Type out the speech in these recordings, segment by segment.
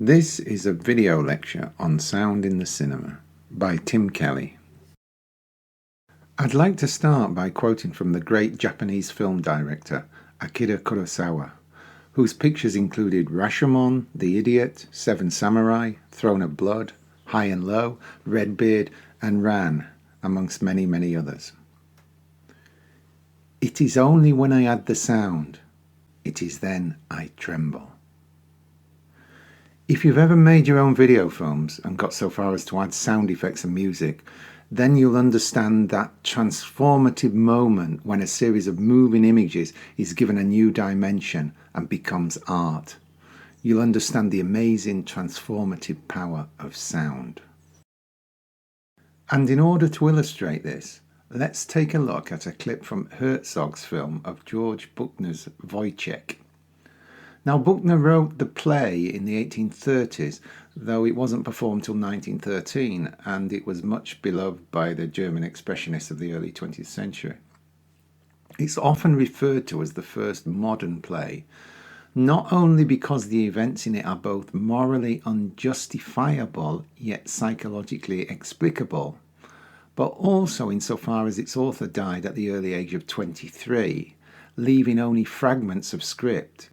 This is a video lecture on sound in the cinema by Tim Kelly. I'd like to start by quoting from the great Japanese film director Akira Kurosawa, whose pictures included Rashomon, The Idiot, Seven Samurai, Throne of Blood, High and Low, Redbeard, and Ran, amongst many, many others. It is only when I add the sound, it is then I tremble. If you've ever made your own video films and got so far as to add sound effects and music, then you'll understand that transformative moment when a series of moving images is given a new dimension and becomes art. You'll understand the amazing transformative power of sound. And in order to illustrate this, let's take a look at a clip from Herzog's film of George Buchner's Wojciech. Now, Buchner wrote the play in the 1830s, though it wasn't performed till 1913, and it was much beloved by the German expressionists of the early 20th century. It's often referred to as the first modern play, not only because the events in it are both morally unjustifiable yet psychologically explicable, but also insofar as its author died at the early age of 23, leaving only fragments of script.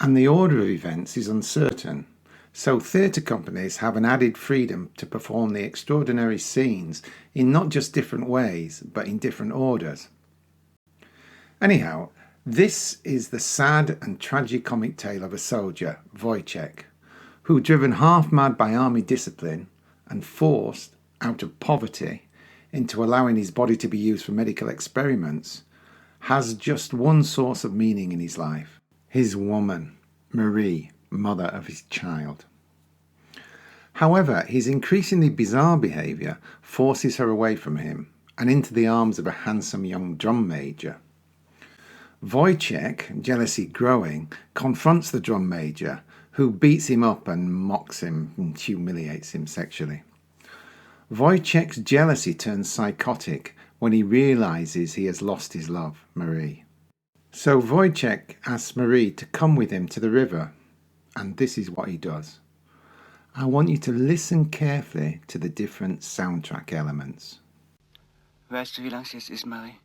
And the order of events is uncertain, so theatre companies have an added freedom to perform the extraordinary scenes in not just different ways, but in different orders. Anyhow, this is the sad and tragicomic tale of a soldier, Wojciech, who, driven half mad by army discipline and forced, out of poverty, into allowing his body to be used for medical experiments, has just one source of meaning in his life: his woman, Marie, mother of his child. However, his increasingly bizarre behaviour forces her away from him and into the arms of a handsome young drum major. Wojciech, jealousy growing, confronts the drum major, who beats him up and mocks him and humiliates him sexually. Wojciech's jealousy turns psychotic when he realises he has lost his love, Marie. So Wojciech asks Marie to come with him to the river, and this is what he does. I want you to listen carefully to the different soundtrack elements. Weißt du, wie lang es jetzt ist, Marie?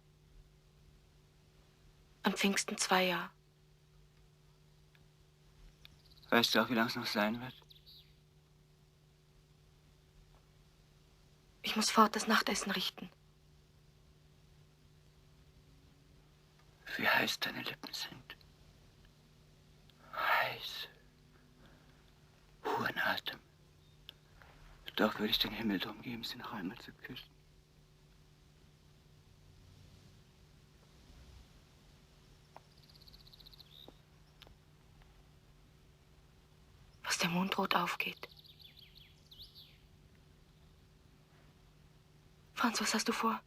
Am Pfingsten 2 Jahre. Weißt du auch, wie lang es noch sein wird? Ich muss fort das Nachtessen richten. Wie heiß deine Lippen sind. Heiß. Hurenatem. Doch würde ich den Himmel drum geben, sie noch einmal zu küssen. Was der Mond rot aufgeht. Franz, was hast du vor?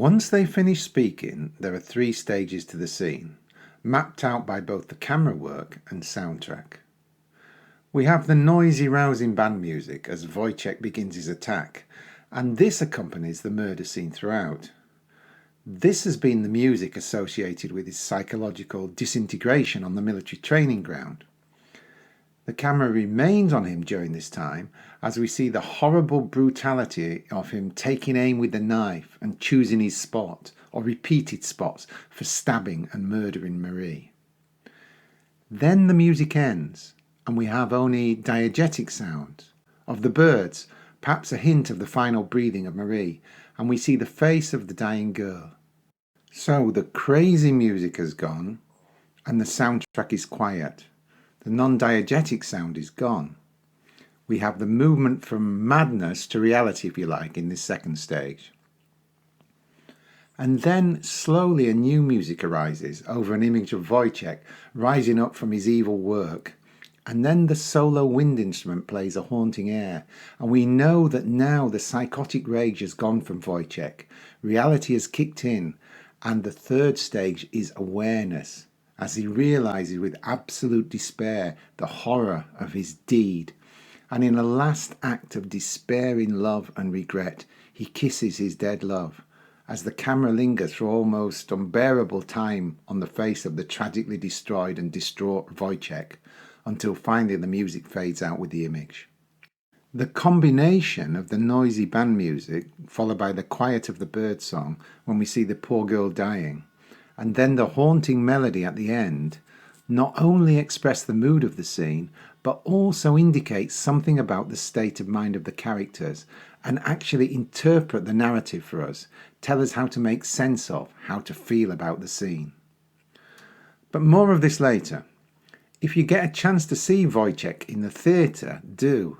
Once they finish speaking, there are 3 stages to the scene, mapped out by both the camera work and soundtrack. We have the noisy, rousing band music as Wojciech begins his attack, and this accompanies the murder scene throughout. This has been the music associated with his psychological disintegration on the military training ground. The camera remains on him during this time as we see the horrible brutality of him taking aim with the knife and choosing his spot or repeated spots for stabbing and murdering Marie. Then the music ends and we have only diegetic sounds of the birds, perhaps a hint of the final breathing of Marie, and we see the face of the dying girl. So the crazy music has gone and the soundtrack is quiet. The non-diegetic sound is gone. We have the movement from madness to reality, if you like, in this second stage. And then slowly a new music arises over an image of Wojciech rising up from his evil work. And then the solo wind instrument plays a haunting air. And we know that now the psychotic rage has gone from Wojciech. Reality has kicked in. And the third stage is awareness, as he realizes with absolute despair the horror of his deed. And in a last act of despairing love and regret, he kisses his dead love, as the camera lingers for almost unbearable time on the face of the tragically destroyed and distraught Wojciech, until finally the music fades out with the image. The combination of the noisy band music, followed by the quiet of the bird song when we see the poor girl dying, and then the haunting melody at the end, not only express the mood of the scene, but also indicate something about the state of mind of the characters and actually interpret the narrative for us, tell us how to make sense of, how to feel about the scene. But more of this later. If you get a chance to see Wojciech in the theatre, do.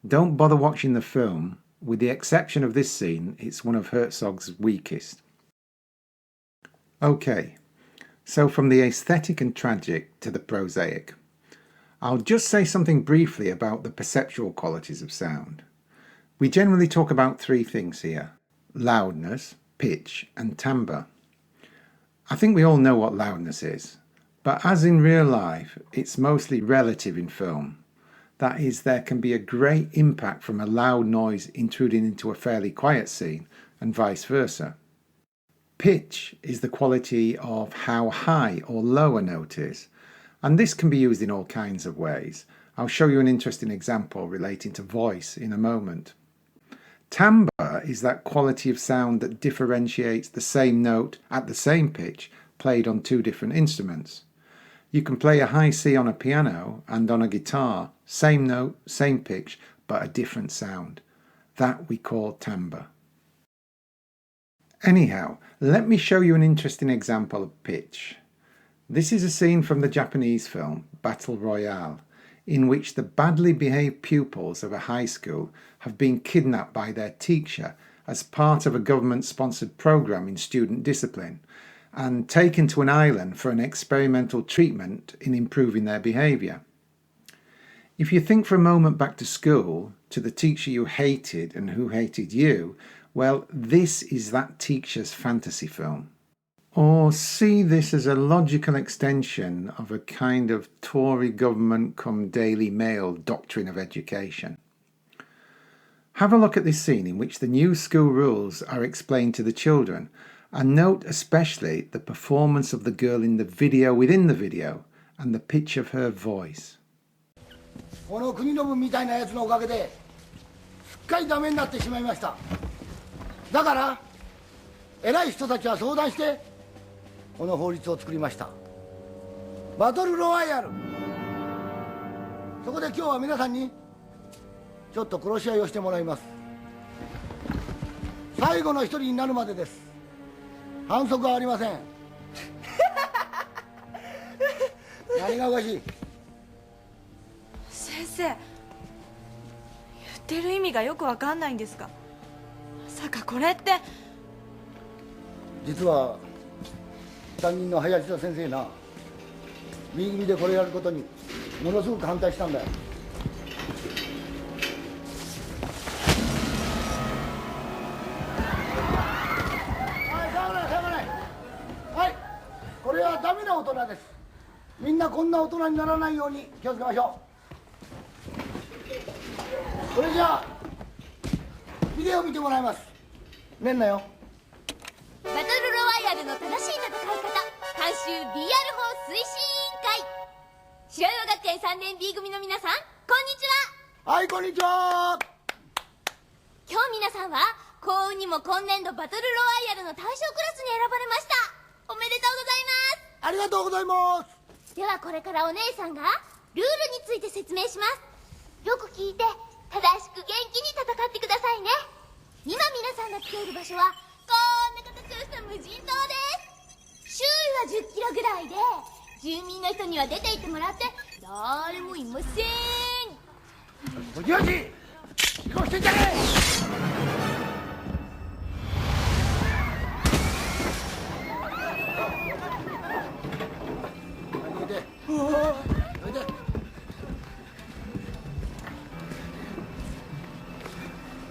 Don't bother watching the film. With the exception of this scene, it's one of Herzog's weakest. Okay, so from the aesthetic and tragic to the prosaic. I'll just say something briefly about the perceptual qualities of sound. We generally talk about 3 things here: loudness, pitch, and timbre. I think we all know what loudness is, but as in real life, it's mostly relative in film. That is, there can be a great impact from a loud noise intruding into a fairly quiet scene, and vice versa. Pitch is the quality of how high or low a note is, and this can be used in all kinds of ways. I'll show you an interesting example relating to voice in a moment. Timbre is that quality of sound that differentiates the same note at the same pitch played on 2 different instruments. You can play a high C on a piano and on a guitar, same note, same pitch, but a different sound. That we call timbre. Anyhow, let me show you an interesting example of pitch. This is a scene from the Japanese film Battle Royale, in which the badly behaved pupils of a high school have been kidnapped by their teacher as part of a government-sponsored program in student discipline and taken to an island for an experimental treatment in improving their behaviour. If you think for a moment back to school, to the teacher you hated and who hated you, well, this is that teacher's fantasy film. Or see this as a logical extension of a kind of Tory government come Daily Mail doctrine of education. Have a look at this scene in which the new school rules are explained to the children, and note especially the performance of the girl in the video within the video and the pitch of her voice. この国の分みたいなやつのおかげですっかりダメになってしまいました。だから偉い人たちは相談してこの法律を作りました。バトルロワイヤル。そこで今日は皆さんにちょっと殺し合いをしてもらいます。最後の一人になるまでです。反則はありません。何がおかしい？先生、言ってる意味がよくわかんないんですが、まさかこれって。実は担任の林田先生な、B組でこれやることにものすごく反対したんだよ。はい、こんな大人にならないように気をつけましょう。それじゃあビデオ見てもらいます。ねんなよ。バトルロワイヤルの正しい戦い方監修 BR 法推進委員会白岩学園3年 B 組の皆さん、こんにちは。はい、こんにちは。今日皆さんは幸運にも今年度バトルロワイヤルの対象クラスに選ばれました。おめでとうございます。ありがとうございます。ではこれからお姉さんがルールについて説明します。よく聞いて正しく元気に戦ってくださいね。今皆さんが来ている場所はこんな形をした無人島です。周囲は10キロぐらいで住民の人には出て行ってもらって誰もいません。おじおじ飛行してんじゃね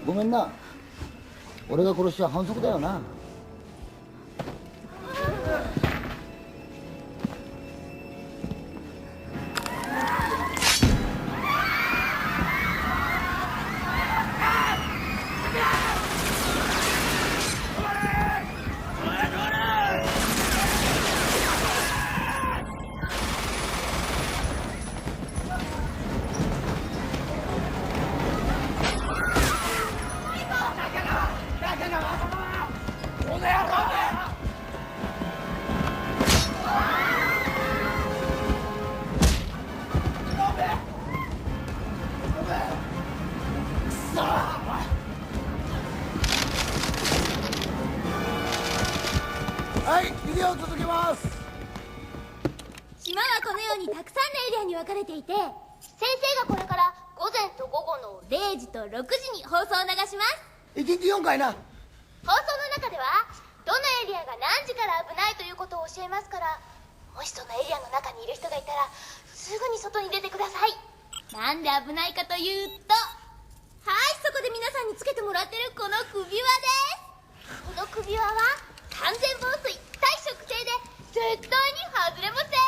ごめんな、俺が殺しちゃ反則だよな。はい、ビデオを続けます。島はこのようにたくさんのエリアに分かれていて、先生がこれから午前と午後の0時と6時に放送を流します。1日4回な。放送の中ではどのエリアが何時から危ないということを教えますから、もしそのエリアの中にいる人がいたらすぐに外に出てください。なんで危ないかというと、はい、そこで皆さんにつけてもらってるこの首輪です。この首輪は完全防水耐食性で絶対に外れません。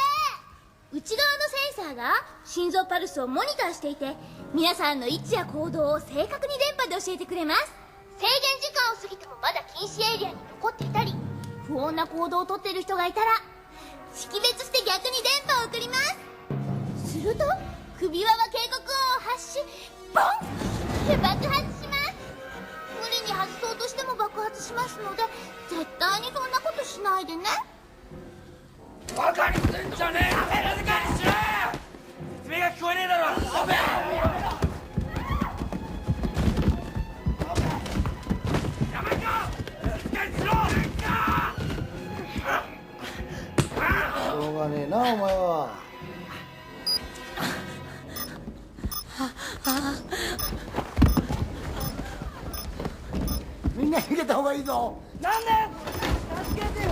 内側のセンサーが心臓パルスをモニターしていて、皆さんの位置や行動を正確に電波で教えてくれます。制限時間を過ぎてもまだ禁止エリアに残っていたり、不穏な行動をとっている人がいたら識別して逆に電波を送ります。すると首輪は警告音を発し、ボンって爆発します。無理に外そうとしても爆発しますので、絶対にそんなことしないでね。バカにすんじゃねえ。静かにしろよ。説明が聞こえねえだろ。やめか。静かにしろ。しょうがねえな、お前は。みんな逃げた方がいいぞ。なんで。助けてよ。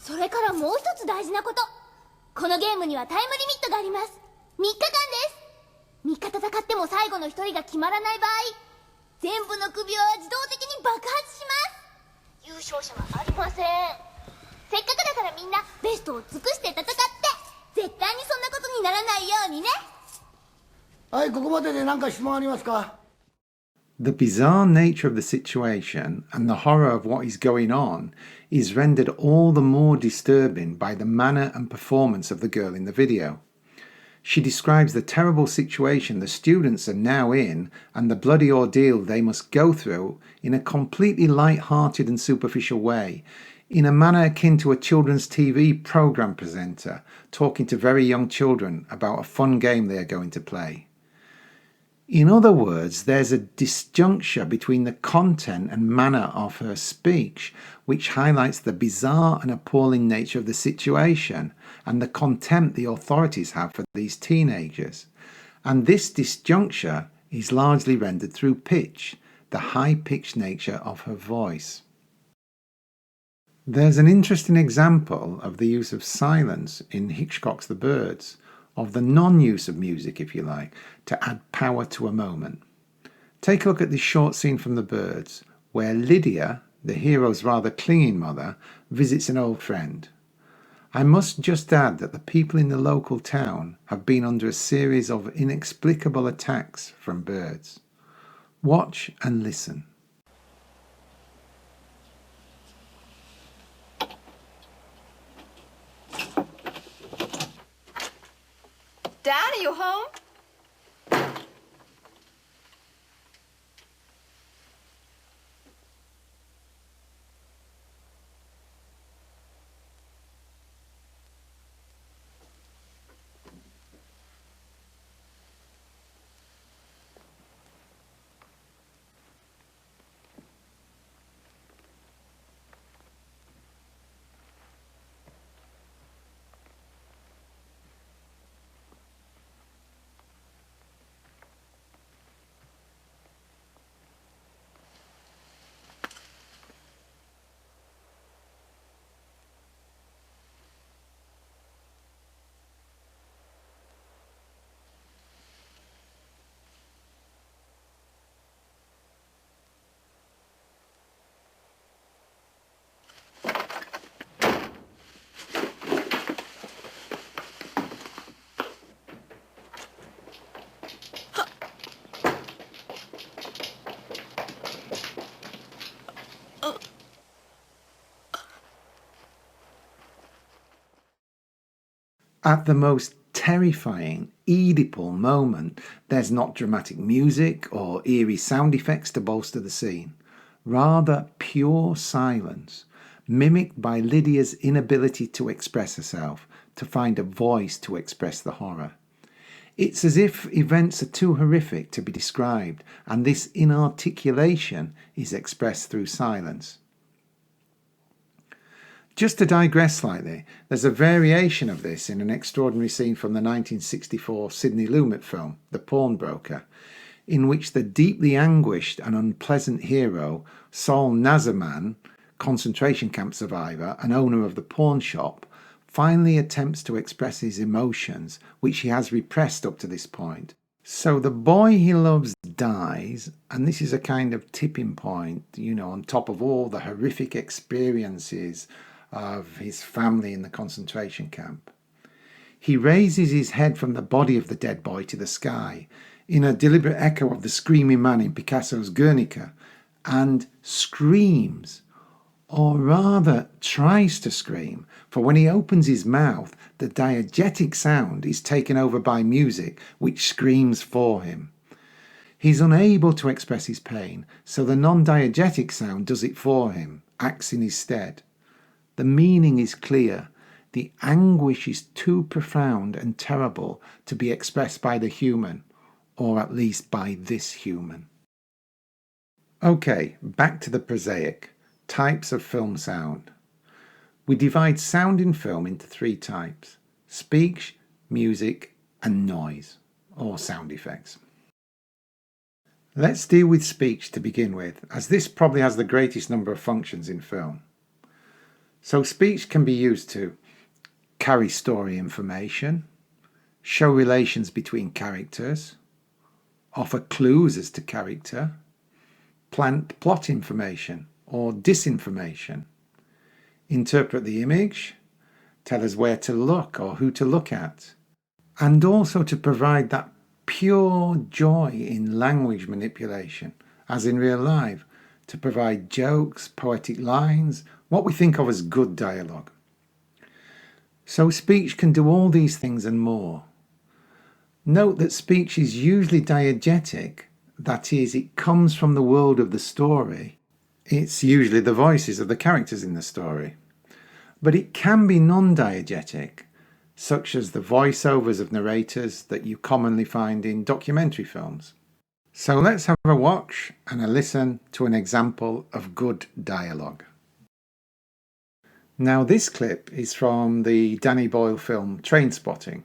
それからもう一つ大事なこと。このゲームにはタイムリミットがあります。3日間です。3日戦っても最後の1人が決まらない場合、全部の首輪は自動的に爆発します。優勝者はありません。せっかくだからみんなベストを尽くして戦って、絶対にそんなことにならないようにね。はい、ここまでで何か質問ありますか？ The bizarre nature of the situation and the horror of what is going on is rendered all the more disturbing by the manner and performance of the girl in the video. She describes the terrible situation the students are now in and the bloody ordeal they must go through in a completely light-hearted and superficial way, in a manner akin to a children's TV programme presenter talking to very young children about a fun game they are going to play. In other words, there's a disjuncture between the content and manner of her speech, which highlights the bizarre and appalling nature of the situation and the contempt the authorities have for these teenagers. And this disjuncture is largely rendered through pitch, the high-pitched nature of her voice. There's an interesting example of the use of silence in Hitchcock's The Birds, of the non-use of music, if you like, to add power to a moment. Take a look at this short scene from The Birds, where Lydia, the hero's rather clinging mother, visits an old friend. I must just add that the people in the local town have been under a series of inexplicable attacks from birds. Watch and listen. Dad, are you home? At the most terrifying Oedipal moment, there's not dramatic music or eerie sound effects to bolster the scene. Rather pure silence, mimicked by Lydia's inability to express herself, to find a voice to express the horror. It's as if events are too horrific to be described, and this inarticulation is expressed through silence. Just to digress slightly, there's a variation of this in an extraordinary scene from the 1964 Sidney Lumet film, The Pawnbroker, in which the deeply anguished and unpleasant hero, Sol Nazarman, concentration camp survivor and owner of the pawn shop, finally attempts to express his emotions, which he has repressed up to this point. So the boy he loves dies, and this is a kind of tipping point, on top of all the horrific experiences of his family in the concentration camp. He raises his head from the body of the dead boy to the sky, in a deliberate echo of the screaming man in Picasso's Guernica, and screams, or rather tries to scream, for when he opens his mouth, the diegetic sound is taken over by music, which screams for him. He's unable to express his pain, so the non-diegetic sound does it for him, acts in his stead. The meaning is clear. The anguish is too profound and terrible to be expressed by the human, or at least by this human. Okay, back to the prosaic. Types of film sound. We divide sound in film into three types: speech, music, and noise, or sound effects. Let's deal with speech to begin with, as this probably has the greatest number of functions in film. So speech can be used to carry story information, show relations between characters, offer clues as to character, plant plot information or disinformation, interpret the image, tell us where to look or who to look at, and also to provide that pure joy in language manipulation, as in real life, to provide jokes, poetic lines, what we think of as good dialogue. So speech can do all these things and more. Note that speech is usually diegetic, that is, it comes from the world of the story. It's usually the voices of the characters in the story. But it can be non-diegetic, such as the voiceovers of narrators that you commonly find in documentary films. So let's have a watch and a listen to an example of good dialogue. Now this clip is from the Danny Boyle film Trainspotting,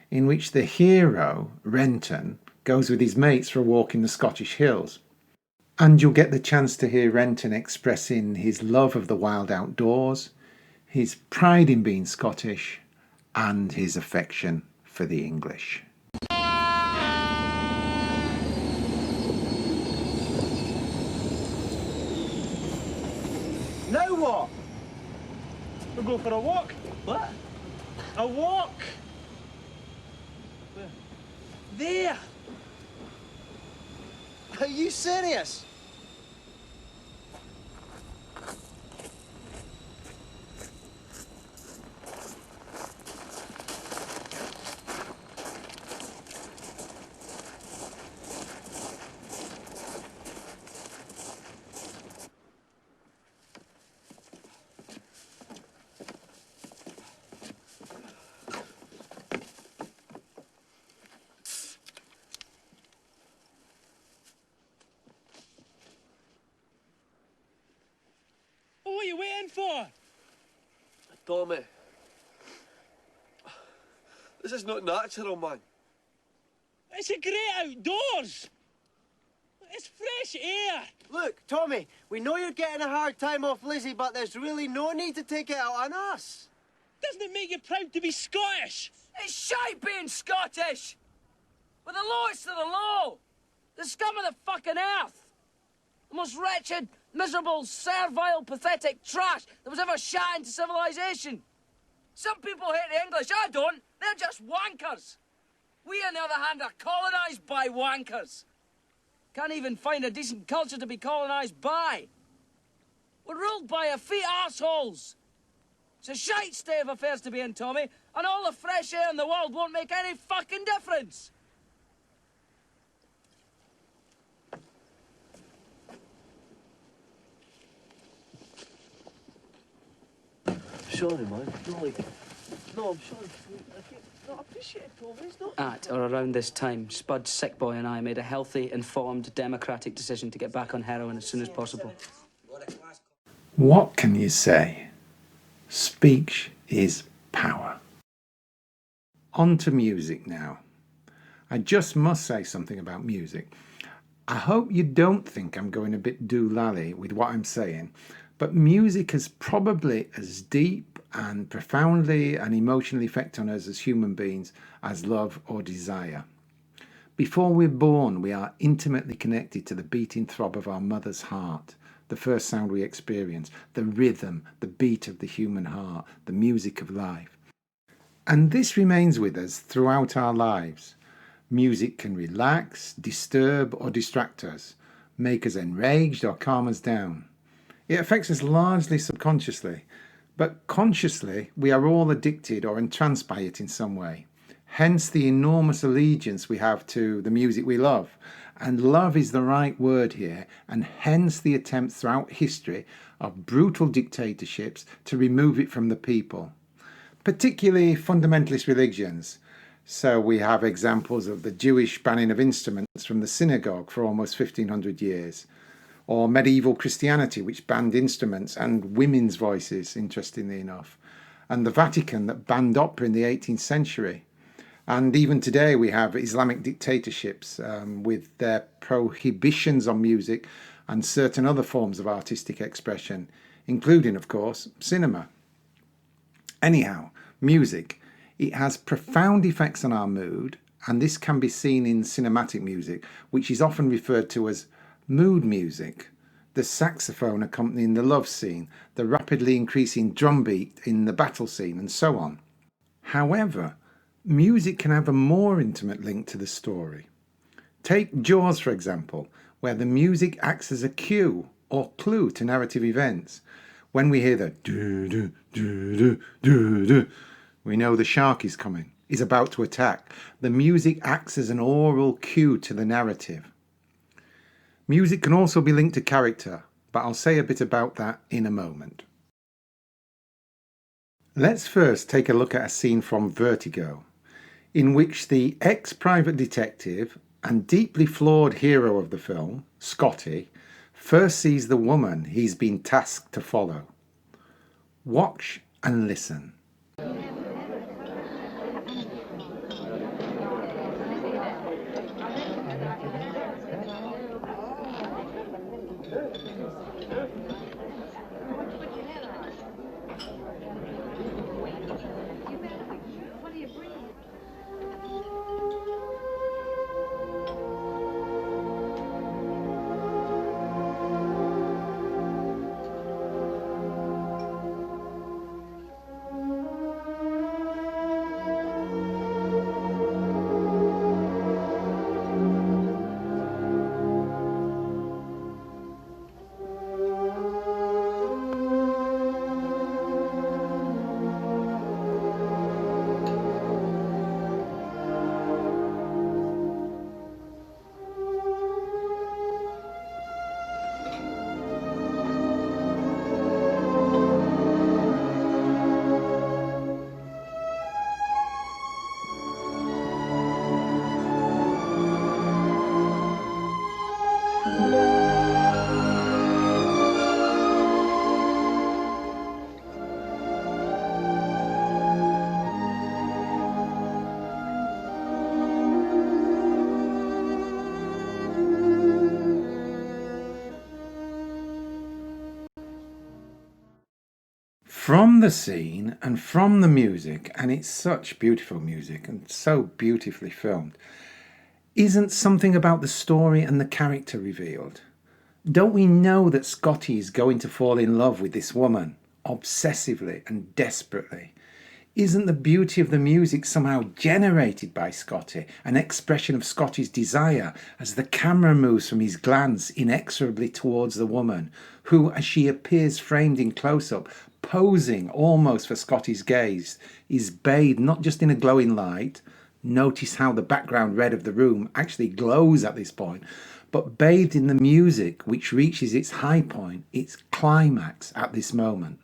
in which the hero, Renton, goes with his mates for a walk in the Scottish hills. And you'll get the chance to hear Renton expressing his love of the wild outdoors, his pride in being Scottish, and his affection for the English. Now what? We'll go for a walk. What? A walk! Where? There! Are you serious? What are you waiting for? Tommy. This is not natural, man. It's a great outdoors. It's fresh air. Look, Tommy, we know you're getting a hard time off Lizzie, but there's really no need to take it out on us. Doesn't it make you proud to be Scottish? It's shite being Scottish! We're the lowest of the low! The scum of the fucking earth! The most wretched, miserable, servile, pathetic trash that was ever shot into civilization. Some people hate the English, I don't. They're just wankers. We, on the other hand, are colonised by wankers. Can't even find a decent culture to be colonised by. We're ruled by effete arseholes. It's a shite state of affairs to be in, Tommy, and all the fresh air in the world won't make any fucking difference. Sorry, man. No, I'm sorry. I appreciate it, Tommy. It's not... At or around this time, Spud's sick boy and I made a healthy, informed, democratic decision to get back on heroin as soon as possible. What can you say? Speech is power. On to music now. I just must say something about music. I hope you don't think I'm going a bit doolally with what I'm saying, but music has probably as deep and profoundly and emotionally effect on us as human beings as love or desire. Before we're born, we are intimately connected to the beating throb of our mother's heart, the first sound we experience, the rhythm, the beat of the human heart, the music of life. And this remains with us throughout our lives. Music can relax, disturb or distract us, make us enraged or calm us down. It affects us largely subconsciously, but consciously we are all addicted or entranced by it in some way. Hence the enormous allegiance we have to the music we love. And love is the right word here, and hence the attempts throughout history of brutal dictatorships to remove it from the people, particularly fundamentalist religions. So we have examples of the Jewish banning of instruments from the synagogue for almost 1500 years, or medieval Christianity, which banned instruments and women's voices, interestingly enough, and the Vatican that banned opera in the 18th century. And even today we have Islamic dictatorships with their prohibitions on music and certain other forms of artistic expression, including, of course, cinema. Anyhow, music. It has profound effects on our mood, and this can be seen in cinematic music, which is often referred to as mood music. The saxophone accompanying the love scene, the rapidly increasing drum beat in the battle scene, and so on. However, music can have a more intimate link to the story. Take Jaws, for example, where the music acts as a cue or clue to narrative events. When we hear the do-do, do-do, do-do, we know the shark is coming, is about to attack. The music acts as an oral cue to the narrative. Music can also be linked to character, but I'll say a bit about that in a moment. Let's first take a look at a scene from Vertigo, in which the ex-private detective and deeply flawed hero of the film, Scotty, first sees the woman he's been tasked to follow. Watch and listen. From the scene and from the music, and it's such beautiful music and so beautifully filmed, isn't something about the story and the character revealed? Don't we know that Scotty is going to fall in love with this woman, obsessively and desperately? Isn't the beauty of the music somehow generated by Scotty, an expression of Scotty's desire as the camera moves from his glance inexorably towards the woman, who, as she appears framed in close-up, posing almost for Scotty's gaze, is bathed not just in a glowing light. Notice how the background red of the room actually glows at this point, but bathed in the music which reaches its high point, its climax at this moment.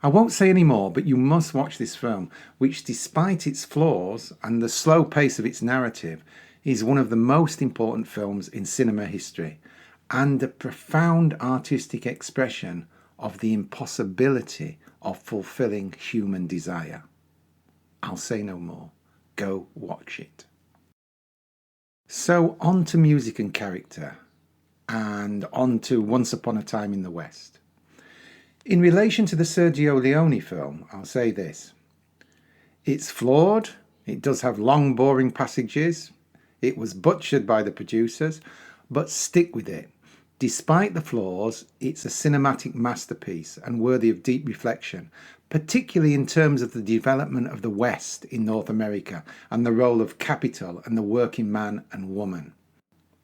I won't say any more, but you must watch this film, which despite its flaws and the slow pace of its narrative, is one of the most important films in cinema history, and a profound artistic expression of the impossibility of fulfilling human desire. I'll say no more. Go watch it. So on to music and character, and on to Once Upon a Time in the West. In relation to the Sergio Leone film, I'll say this. It's flawed, it does have long boring passages, it was butchered by the producers, but stick with it. Despite the flaws, it's a cinematic masterpiece and worthy of deep reflection, particularly in terms of the development of the West in North America and the role of capital and the working man and woman.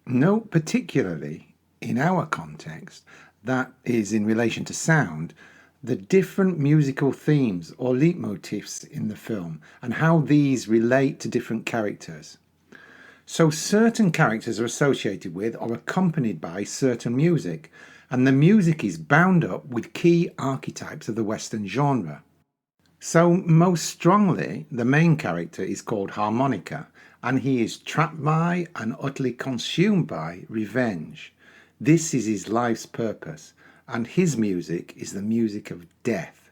Note particularly, in our context, that is in relation to sound, the different musical themes or leitmotifs in the film and how these relate to different characters. So certain characters are associated with or accompanied by certain music, and the music is bound up with key archetypes of the Western genre. So most strongly, the main character is called Harmonica, and he is trapped by and utterly consumed by revenge. This is his life's purpose, and his music is the music of death.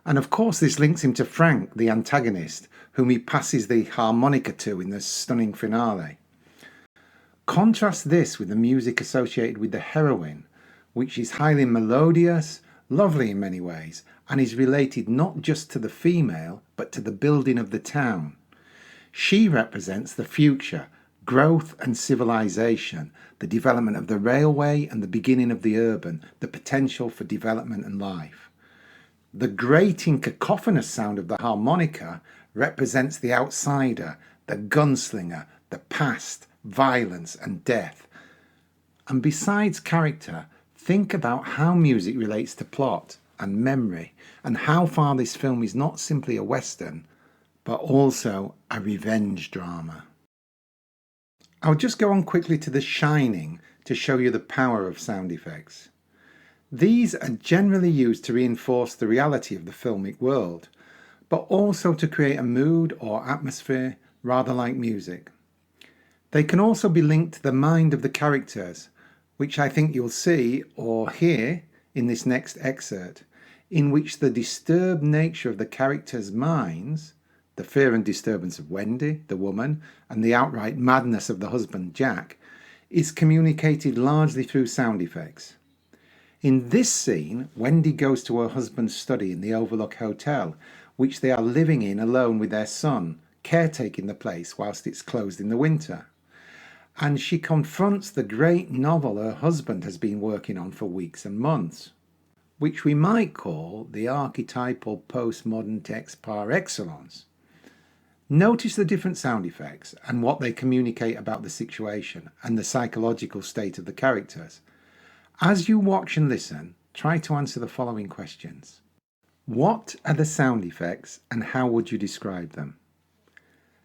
And of course this links him to Frank, the antagonist, whom he passes the harmonica to in the stunning finale. Contrast this with the music associated with the heroine, which is highly melodious, lovely in many ways, and is related not just to the female, but to the building of the town. She represents the future, growth and civilization, the development of the railway and the beginning of the urban, the potential for development and life. The grating cacophonous sound of the harmonica represents the outsider, the gunslinger, the past, violence and death. And besides character, think about how music relates to plot and memory, and how far this film is not simply a Western, but also a revenge drama. I'll just go on quickly to The Shining to show you the power of sound effects. These are generally used to reinforce the reality of the filmic world, but also to create a mood or atmosphere rather like music. They can also be linked to the mind of the characters, which I think you'll see or hear in this next excerpt, in which the disturbed nature of the characters' minds, the fear and disturbance of Wendy, the woman, and the outright madness of the husband Jack, is communicated largely through sound effects. In this scene, Wendy goes to her husband's study in the Overlook Hotel, which they are living in alone with their son, caretaking the place whilst it's closed in the winter. And she confronts the great novel her husband has been working on for weeks and months, which we might call the archetypal postmodern text par excellence. Notice the different sound effects and what they communicate about the situation and the psychological state of the characters. As you watch and listen, try to answer the following questions. What are the sound effects and how would you describe them?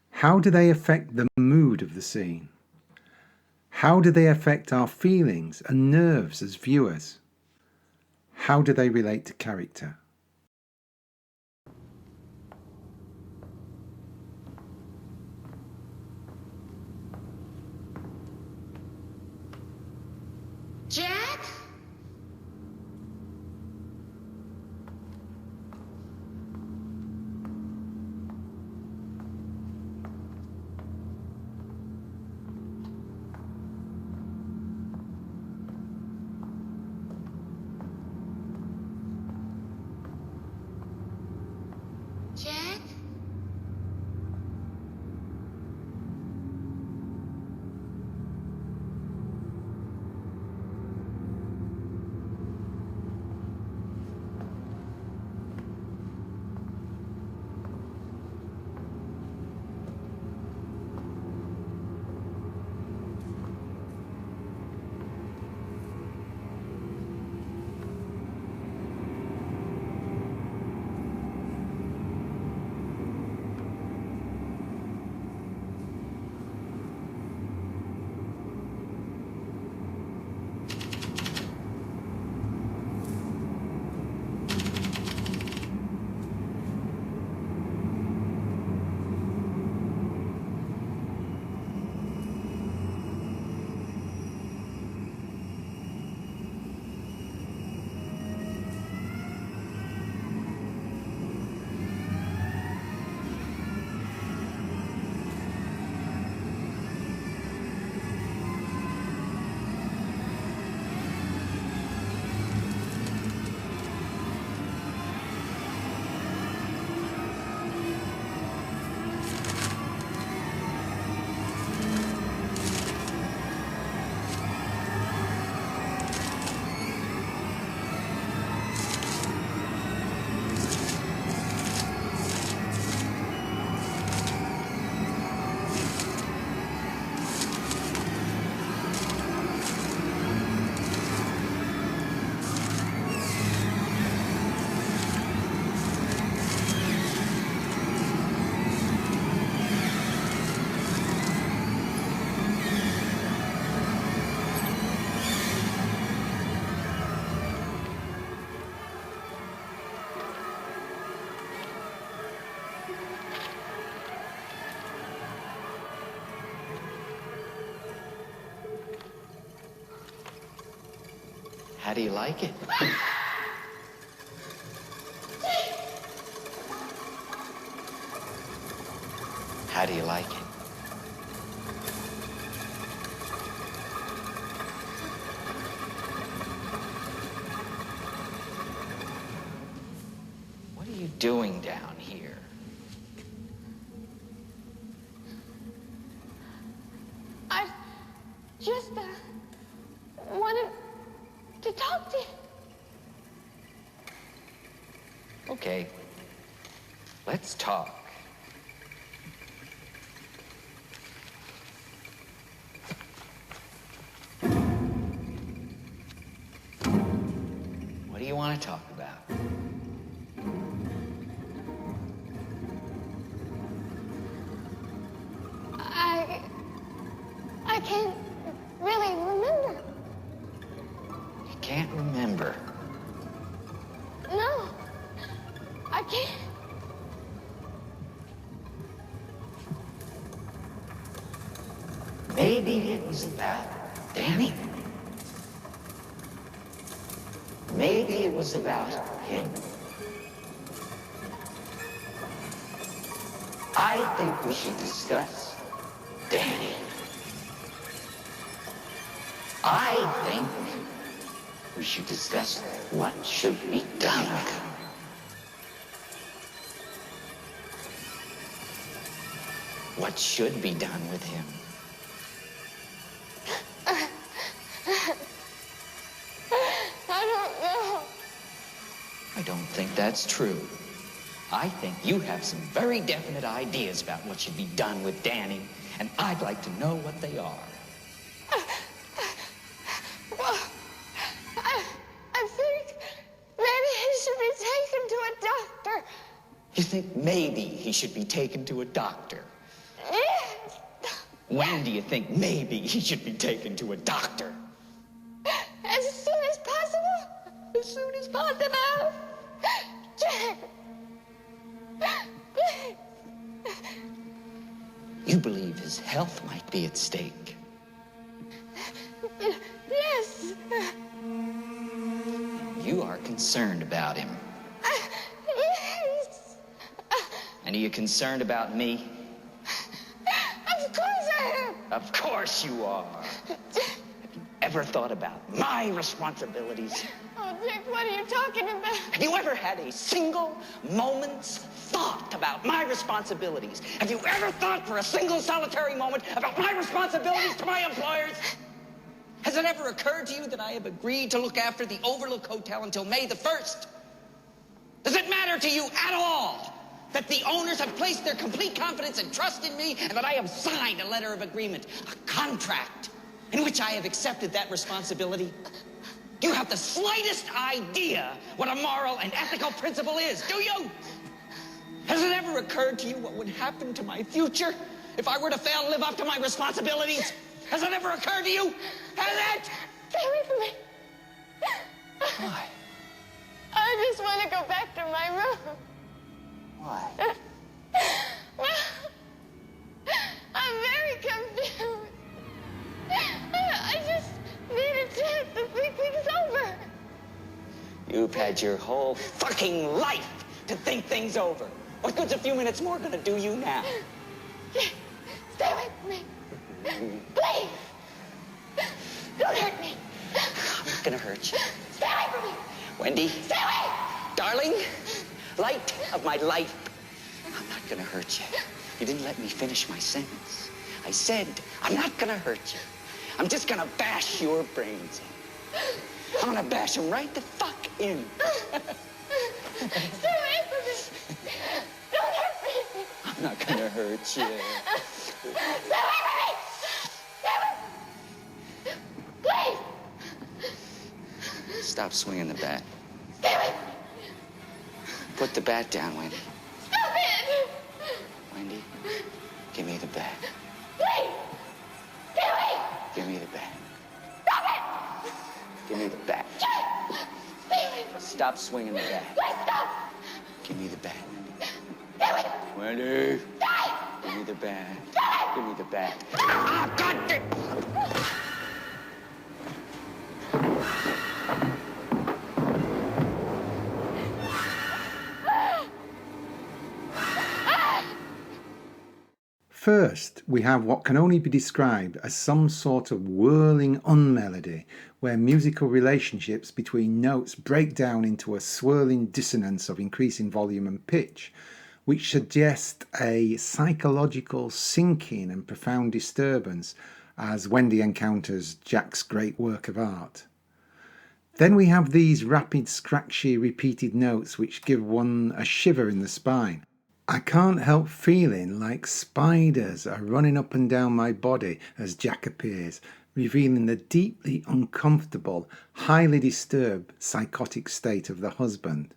How do they affect the mood of the scene? How do they affect our feelings and nerves as viewers? How do they relate to character? Jack? Jack? How do you like it? How do you like it? What are you doing down here? I just wanted to talk to you. Okay, let's talk. What do you want to talk about? I can't really remember. You can't remember. No, I can't. Maybe it was about Danny. Maybe it was about him. I think we should discuss Danny. I think we should discuss what should be done. What should be done with him? I don't know. I don't think that's true. I think you have some very definite ideas about what should be done with Danny, and I'd like to know what they are. Well, I think maybe he should be taken to a doctor. You think maybe he should be taken to a doctor? Yes. When do you think maybe he should be taken to a doctor? As soon as possible. As soon as possible. Jack. You believe his health might be at stake. Yes. You are concerned about him. Yes. And are you concerned about me? Of course I am. Of course you are. Have you ever thought about my responsibilities? Oh, Dick, what are you talking about? Have you ever had a single moment's thought about my responsibilities? Have you ever thought for a single solitary moment about my responsibilities to my employers? Has it ever occurred to you that I have agreed to look after the Overlook Hotel until May the 1st? Does it matter to you at all that the owners have placed their complete confidence and trust in me, and that I have signed a letter of agreement, a contract, in which I have accepted that responsibility? Do you have the slightest idea what a moral and ethical principle is, do you? Has it ever occurred to you what would happen to my future if I were to fail to live up to my responsibilities? Has it ever occurred to you? Has it? Stay away from me. Why? I just want to go back to my room. Why? Well, I'm very confused. I just need a chance to think things over. You've had your whole fucking life to think things over. What good's a few minutes more gonna do you now? Stay away from me. Please. Don't hurt me. I'm not gonna hurt you. Stay away from me. Wendy. Stay away. Darling, light of my life. I'm not gonna hurt you. You didn't let me finish my sentence. I said, I'm not gonna hurt you. I'm just gonna bash your brains in. I'm gonna bash them right the fuck in. Stay away from me. Don't hurt me. I'm not gonna hurt you. Stay away from me. Stay away. Please. Stop swinging the bat. Stay away. Put the bat down, Wendy. Stop it. Wendy, give me the bat. Please. Stay away. Give me the bat. Stop it. Give me the bat. Stay away. Stop swinging the bat. Please stop. Give me the bat. Stay away. Wendy. Stay. Give me the bat. Give me the bat. Ah, God damn. First, we have what can only be described as some sort of whirling unmelody, where musical relationships between notes break down into a swirling dissonance of increasing volume and pitch, which suggest a psychological sinking and profound disturbance as Wendy encounters Jack's great work of art. Then we have these rapid, scratchy, repeated notes which give one a shiver in the spine. I can't help feeling like spiders are running up and down my body as Jack appears, revealing the deeply uncomfortable, highly disturbed, psychotic state of the husband.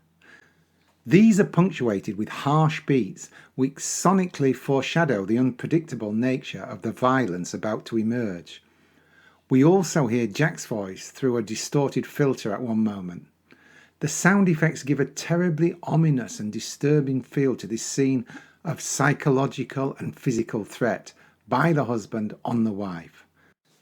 These are punctuated with harsh beats which sonically foreshadow the unpredictable nature of the violence about to emerge. We also hear Jack's voice through a distorted filter at one moment. The sound effects give a terribly ominous and disturbing feel to this scene of psychological and physical threat by the husband on the wife.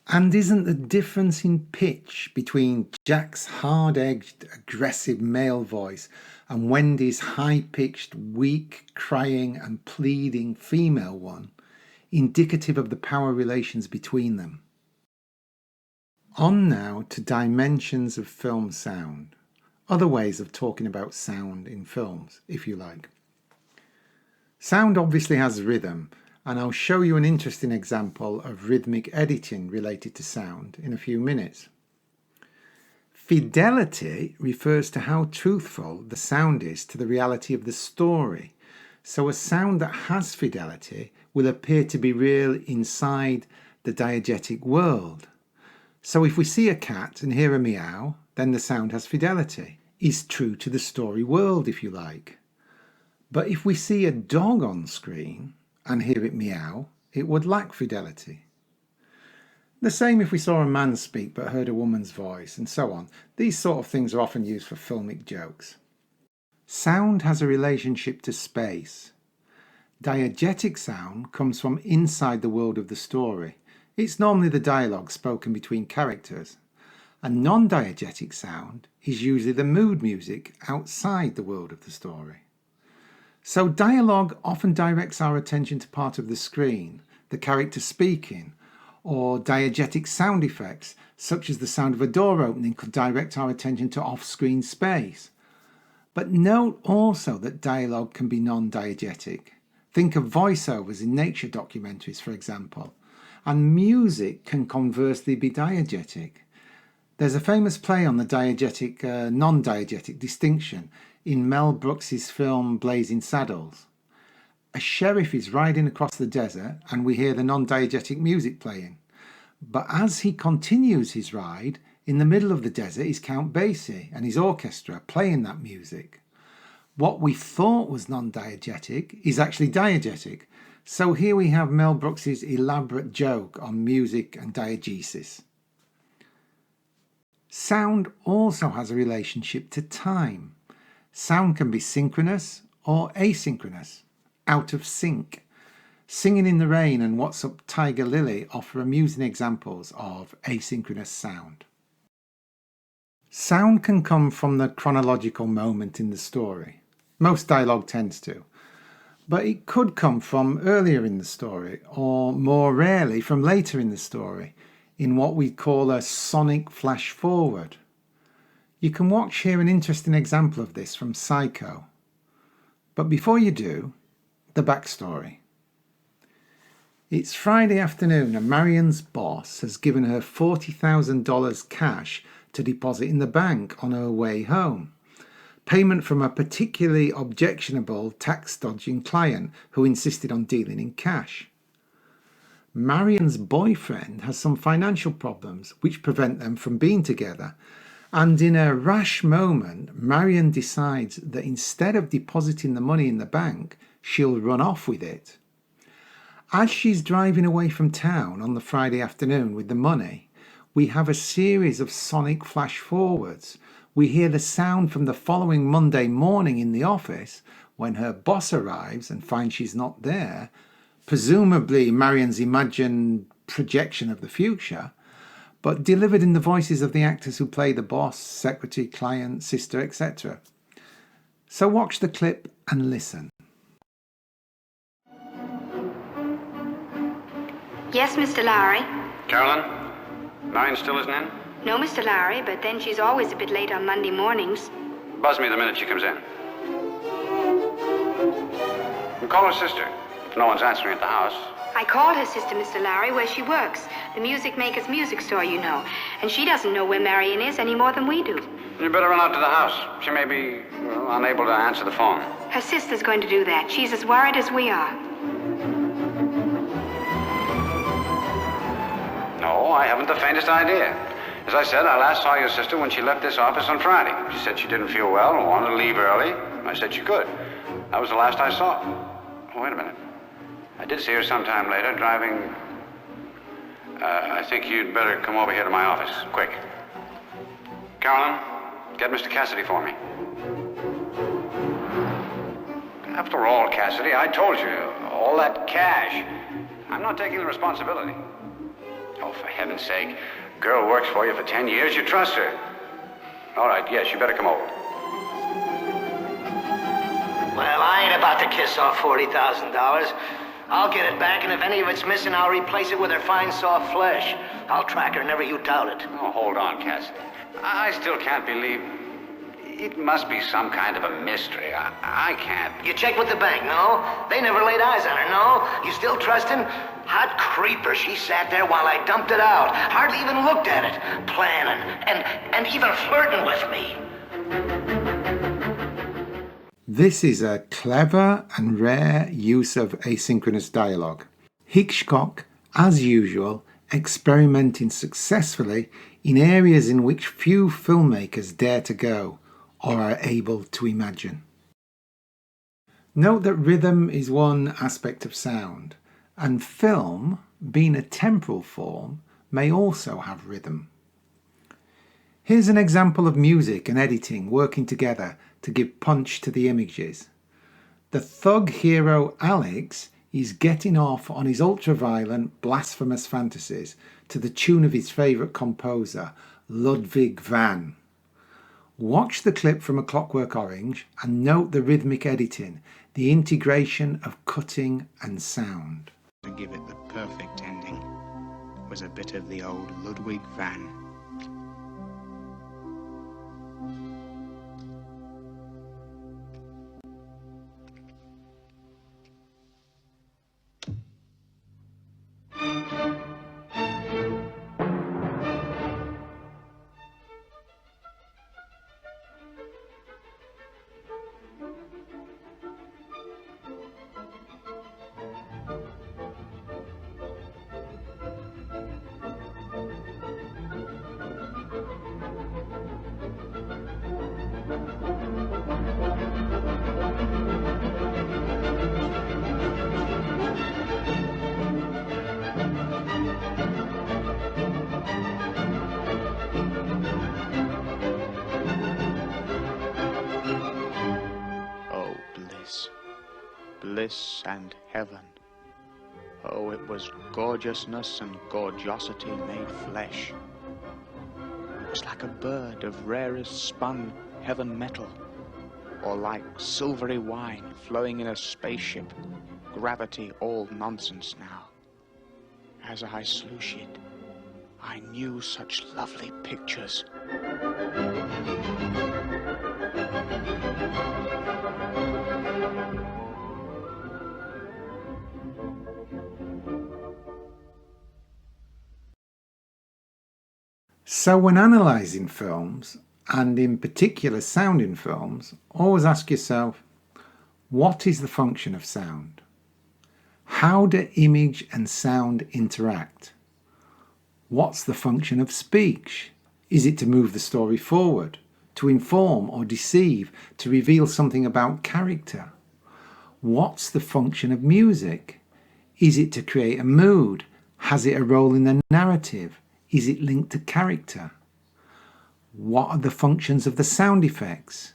And isn't the difference in pitch between Jack's hard-edged, aggressive male voice and Wendy's high-pitched, weak, crying and pleading female one indicative of the power relations between them? On now to dimensions of film sound. Other ways of talking about sound in films, if you like. Sound obviously has rhythm, and I'll show you an interesting example of rhythmic editing related to sound in a few minutes. Fidelity refers to how truthful the sound is to the reality of the story. So a sound that has fidelity will appear to be real inside the diegetic world. So if we see a cat and hear a meow, then the sound has fidelity, is true to the story world, if you like. But if we see a dog on screen and hear it meow, it would lack fidelity. The same if we saw a man speak but heard a woman's voice, and so on. These sort of things are often used for filmic jokes. Sound has a relationship to space. Diegetic sound comes from inside the world of the story. It's normally the dialogue spoken between characters. And non-diegetic sound is usually the mood music outside the world of the story. So dialogue often directs our attention to part of the screen, the character speaking, or diegetic sound effects, such as the sound of a door opening, could direct our attention to off-screen space. But note also that dialogue can be non-diegetic. Think of voiceovers in nature documentaries, for example. And music can conversely be diegetic. There's a famous play on the diegetic, non-diegetic distinction in Mel Brooks's film Blazing Saddles. A sheriff is riding across the desert and we hear the non-diegetic music playing. But as he continues his ride, in the middle of the desert is Count Basie and his orchestra playing that music. What we thought was non-diegetic is actually diegetic. So here we have Mel Brooks's elaborate joke on music and diegesis. Sound also has a relationship to time. Sound can be synchronous or asynchronous, out of sync. Singing in the Rain and What's Up Tiger Lily offer amusing examples of asynchronous sound. Sound can come from the chronological moment in the story. Most dialogue tends to. But it could come from earlier in the story, or more rarely from later in the story, in what we call a sonic flash forward. You can watch here an interesting example of this from Psycho. But before you do, the backstory. It's Friday afternoon and Marion's boss has given her $40,000 cash to deposit in the bank on her way home. Payment from a particularly objectionable tax-dodging client who insisted on dealing in cash. Marion's boyfriend has some financial problems which prevent them from being together, and in a rash moment, Marion decides that instead of depositing the money in the bank, she'll run off with it. As she's driving away from town on the Friday afternoon with the money, we have a series of sonic flash forwards. We hear the sound from the following Monday morning in the office when her boss arrives and finds she's not there, presumably Marion's imagined projection of the future, but delivered in the voices of the actors who play the boss, secretary, client, sister, etc. So watch the clip and listen. Yes, Mr. Lowry? Carolyn? Marion still isn't in? No, Mr. Lowry, but then she's always a bit late on Monday mornings. Buzz me the minute she comes in. And call her sister, if no one's answering at the house. I called her sister, Mr. Lowry, where she works. The music maker's music store, you know. And she doesn't know where Marion is any more than we do. You better run out to the house. She may be, unable to answer the phone. Her sister's going to do that. She's as worried as we are. No, I haven't the faintest idea. As I said, I last saw your sister when she left this office on Friday. She said she didn't feel well and wanted to leave early. I said she could. That was the last I saw. Oh, wait a minute. I did see her sometime later driving... I think you'd better come over here to my office, quick. Carolyn, get Mr. Cassidy for me. After all, Cassidy, I told you, all that cash. I'm not taking the responsibility. Oh, for heaven's sake. Girl works for you for 10 years. You trust her. All right, yes, you better come over. Well, I ain't about to kiss off $40,000. I'll get it back, and if any of it's missing, I'll replace it with her fine, soft flesh. I'll track her, never you doubt it. Oh, hold on, Cassidy. I still can't believe... It must be some kind of a mystery. I can't... You checked with the bank, no? They never laid eyes on her, no? You still trusting? Hot creeper, she sat there while I dumped it out. Hardly even looked at it. Planning, and even flirting with me. This is a clever and rare use of asynchronous dialogue. Hitchcock, as usual, experimenting successfully in areas in which few filmmakers dare to go or are able to imagine. Note that rhythm is one aspect of sound, and film, being a temporal form, may also have rhythm. Here's an example of music and editing working together to give punch to the images. The thug hero Alex is getting off on his ultra-violent, blasphemous fantasies to the tune of his favourite composer, Ludwig van. Watch the clip from A Clockwork Orange and note the rhythmic editing, the integration of cutting and sound. To give it the perfect ending was a bit of the old Ludwig van. Bliss and heaven. Oh, it was gorgeousness and gorgeosity made flesh. It was like a bird of rarest spun heaven metal, or like silvery wine flowing in a spaceship, gravity all nonsense now. As I sluiced it, I knew such lovely pictures. So when analysing films, and in particular sound in films, always ask yourself, what is the function of sound? How do image and sound interact? What's the function of speech? Is it to move the story forward, to inform or deceive, to reveal something about character? What's the function of music? Is it to create a mood? Has it a role in the narrative? Is it linked to character? What are the functions of the sound effects?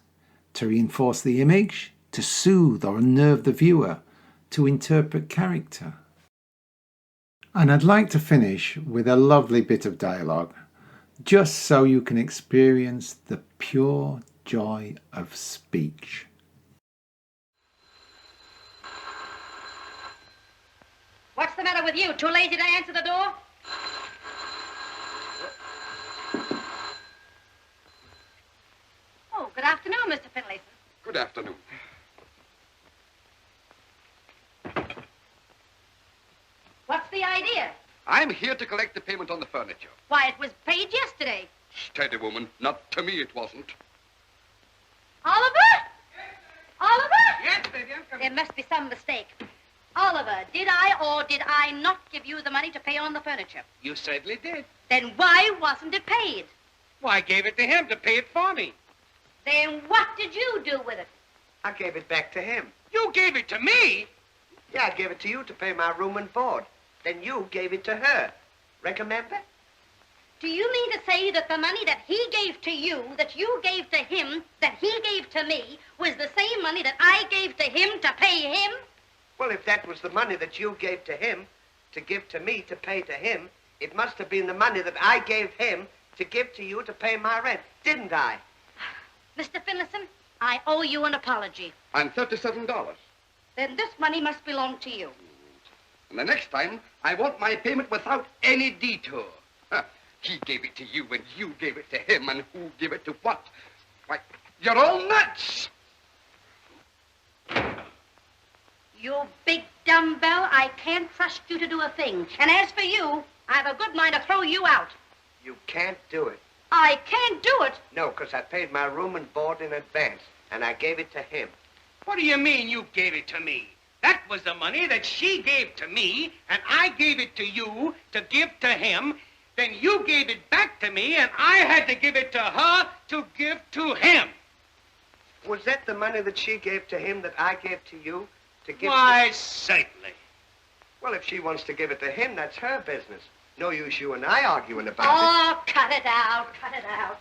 To reinforce the image, to soothe or unnerve the viewer, to interpret character. And I'd like to finish with a lovely bit of dialogue, just so you can experience the pure joy of speech. What's the matter with you? Too lazy to answer the door? Oh, good afternoon, Mr. Finlayson. Good afternoon. What's the idea? I'm here to collect the payment on the furniture. Why, it was paid yesterday. Steady, woman. Not to me, it wasn't. Oliver? Oliver? Yes, baby, I'm coming. There must be some mistake. Oliver, did I or did I not give you the money to pay on the furniture? You certainly did. Then why wasn't it paid? Well, I gave it to him to pay it for me. Then what did you do with it? I gave it back to him. You gave it to me? Yeah, I gave it to you to pay my room and board. Then you gave it to her. Remember? Do you mean to say that the money that he gave to you, that you gave to him, that he gave to me, was the same money that I gave to him to pay him? Well, if that was the money that you gave to him to give to me to pay to him, it must have been the money that I gave him to give to you to pay my rent, didn't I? Mr. Finlayson, I owe you an apology. And $37. Then this money must belong to you. And the next time, I want my payment without any detour. Huh. He gave it to you, and you gave it to him, and who gave it to what? Why, you're all nuts! You big dumbbell, I can't trust you to do a thing. And as for you, I have a good mind to throw you out. You can't do it. I can't do it. No, because I paid my room and board in advance, and I gave it to him. What do you mean you gave it to me? That was the money that she gave to me, and I gave it to you to give to him. Then you gave it back to me, and I had to give it to her to give to him. Was that the money that she gave to him that I gave to you to give Why, certainly. Well, if she wants to give it to him, that's her business. No use you and I arguing about it. Oh, cut it out, cut it out.